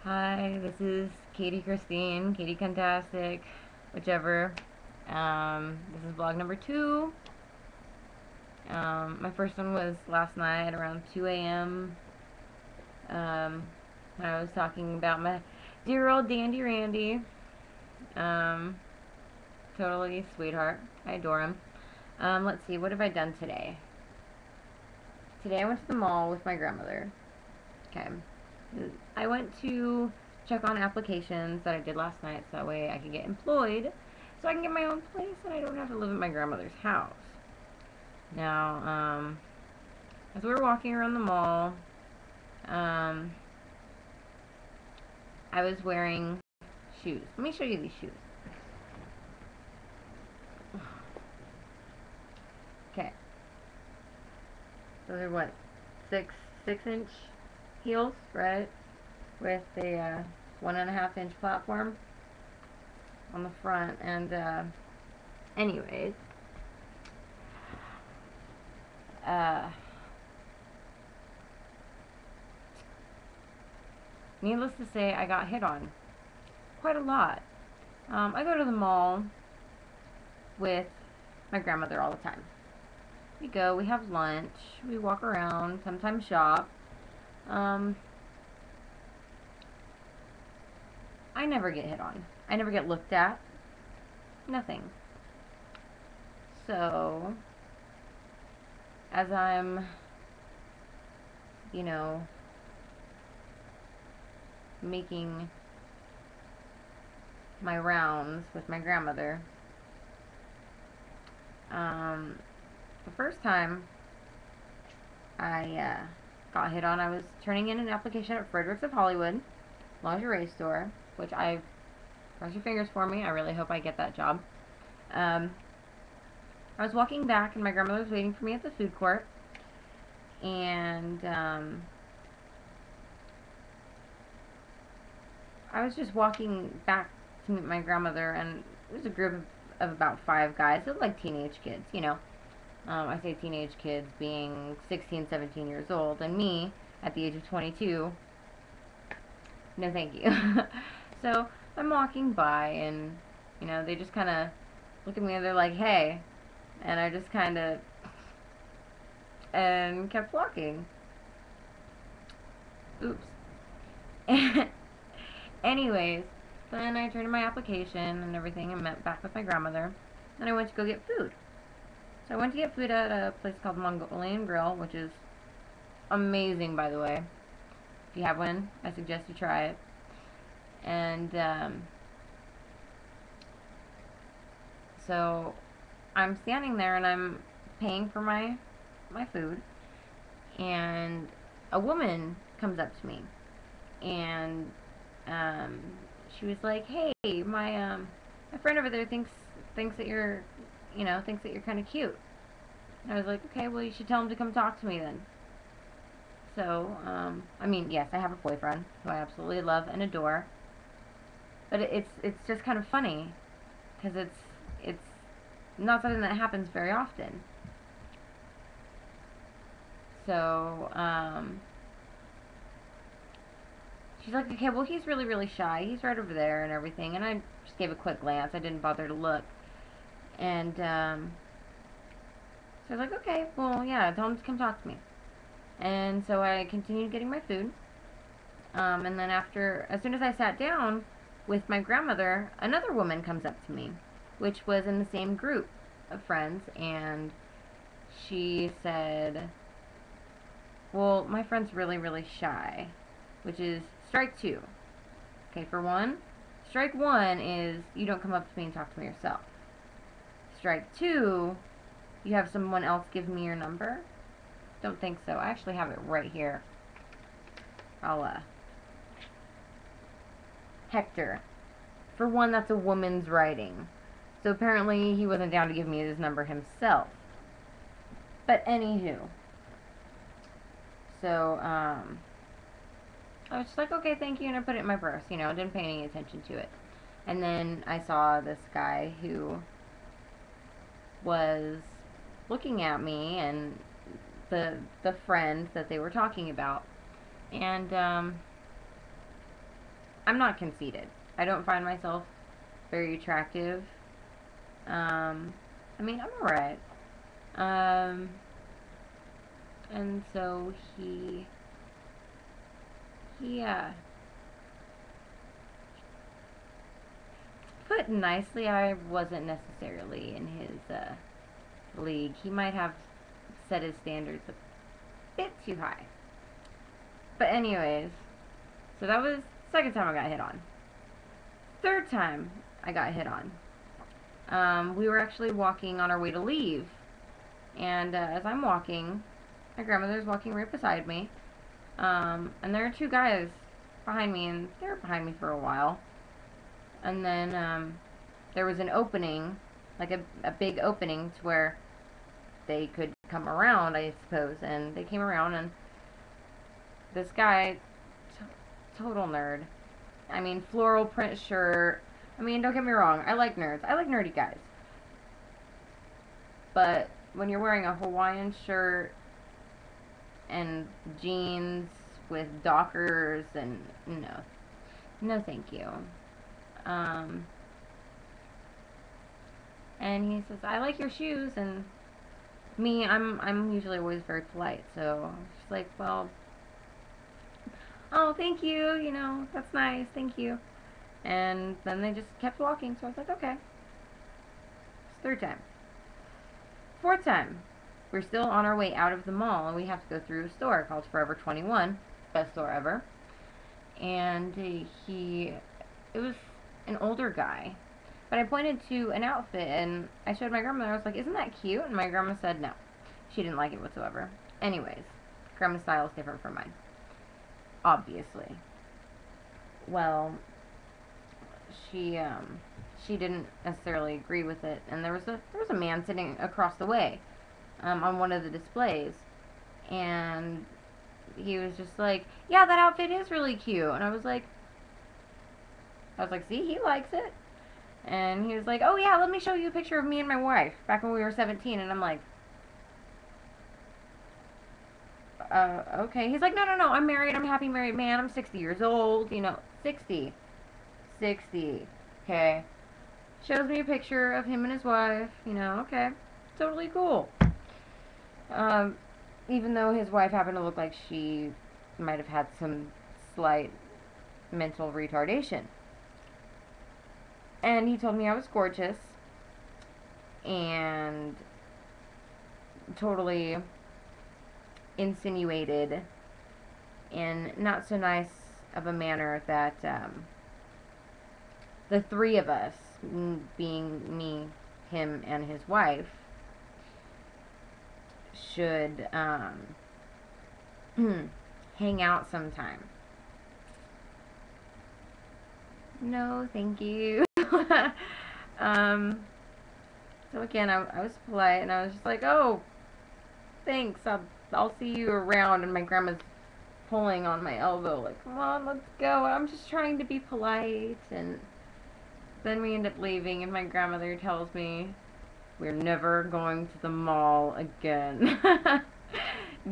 Hi, this is Katie Christine, Katie Fantastic, whichever. This is vlog number 2. My first one was last night around 2 a.m. When I was talking about my dear old Dandy Randy. Um, Totally sweetheart. I adore him. Let's see, what have I done today? Today I went to the mall with my grandmother. Okay. I went to check on applications that I did last night so that way I can get employed so I can get my own place and I don't have to live at my grandmother's house. Now, as we were walking around the mall, um, I was wearing shoes. Let me show you these shoes. Okay. Those are what? Six-inch heels, right? With a 1.5-inch platform on the front. And anyways, needless to say, I got hit on quite a lot. I go to the mall with my grandmother all the time. We go, we have lunch, we walk around, sometimes shop. I never get hit on. I never get looked at. Nothing. So, as I'm, making my rounds with my grandmother, the first time I got hit on, I was turning in an application at Fredericks of Hollywood lingerie store, which cross your fingers for me. I really hope I get that job. I was walking back, and my grandmother was waiting for me at the food court, and I was just walking back to meet my grandmother, and it was a group of about 5 guys. They looked like teenage kids, I say teenage kids being 16, 17 years old, and me, at the age of 22, no thank you. So, I'm walking by, and, they just kind of look at me, and they're like, hey, and I just kind of, and kept walking. Oops. Anyways, then I turned in my application and everything and met back with my grandmother, and I went to go get food. So I went to get food at a place called Mongolian Grill, which is amazing, by the way. If you have one, I suggest you try it. And so I'm standing there and I'm paying for my food, and a woman comes up to me, and she was like, "Hey, my friend over there thinks that you're, thinks that you're kind of cute." And I was like, "Okay, well, you should tell him to come talk to me then." So, I mean, yes, I have a boyfriend who I absolutely love and adore, but it's just kind of funny because it's not something that happens very often. So, she's like, "Okay, well, he's really, really shy. He's right over there and everything." And I just gave a quick glance. I didn't bother to look. And so I was like, "Okay, well, yeah, tell him to come talk to me." And so I continued getting my food. And then as soon as I sat down with my grandmother, another woman comes up to me, which was in the same group of friends, and she said, "Well, my friend's really, really shy," which is strike 2. Okay, for one, strike 1 is you don't come up to me and talk to me yourself. Strike 2, you have someone else give me your number. Don't think so. I actually have it right here. Hector. For one, that's a woman's writing. So apparently he wasn't down to give me his number himself. But anywho. So, I was just like, "Okay, thank you," and I put it in my purse, didn't pay any attention to it. And then I saw this guy who was looking at me and the friend that they were talking about. And, I'm not conceited. I don't find myself very attractive. I mean, I'm alright. Um, and so he, put nicely, I wasn't necessarily in his, league. He might have set his standards a bit too high. But anyways, so that was the second time I got hit on. Third time I got hit on. We were actually walking on our way to leave. And as I'm walking, my grandmother's walking right beside me. And there are two guys behind me, and they were behind me for a while. And then there was an opening, like a big opening to where they could come around, I suppose. And they came around, and this guy, total nerd. I mean, floral print shirt. I mean, don't get me wrong, I like nerds. I like nerdy guys. But when you're wearing a Hawaiian shirt and jeans with Dockers, and no thank you. And he says, I like your shoes, and me, I'm usually always very polite, so she's like, well, oh, thank you, that's nice, thank you. And then they just kept walking, so I was like, okay. It's third time. Fourth time, we're still on our way out of the mall, and we have to go through a store called Forever 21, best store ever. And it was an older guy, but I pointed to an outfit, and I showed my grandmother. I was like, isn't that cute? And my grandma said no. She didn't like it whatsoever. Anyways, grandma's style is different from mine, obviously. Well, she didn't necessarily agree with it, and there was a man sitting across the way on one of the displays, and he was just like, yeah, that outfit is really cute. And I was like, see, he likes it. And he was like, oh yeah, let me show you a picture of me and my wife back when we were 17. And I'm like, okay. He's like, no, I'm married. I'm a happy married man. I'm 60 years old. 60. Okay. Shows me a picture of him and his wife. Okay. Totally cool. Even though his wife happened to look like she might have had some slight mental retardation. And he told me I was gorgeous, and totally insinuated in not so nice of a manner that the three of us, being me, him, and his wife, should hang out sometime. No, thank you. So again, I was polite, and I was just like, oh, thanks, I'll see you around. And my grandma's pulling on my elbow, like, come on, let's go. I'm just trying to be polite. And then we end up leaving, and my grandmother tells me we're never going to the mall again.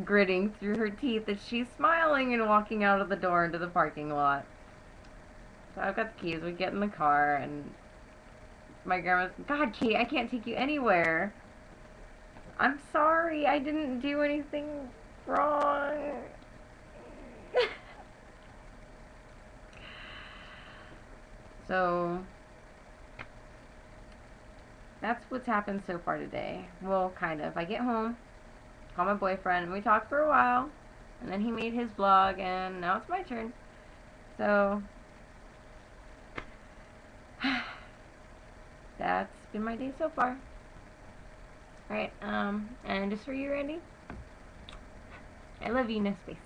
Gritting through her teeth as she's smiling and walking out of the door into the parking lot. So I've got the keys. We get in the car, and my grandma's, God, Kate, I can't take you anywhere. I'm sorry, I didn't do anything wrong. So that's what's happened so far today. Well, kind of. I get home, call my boyfriend, and we talk for a while, and then he made his vlog, and now it's my turn. So that's been my day so far. Alright, and just for you, Randy, I love you, no spaces.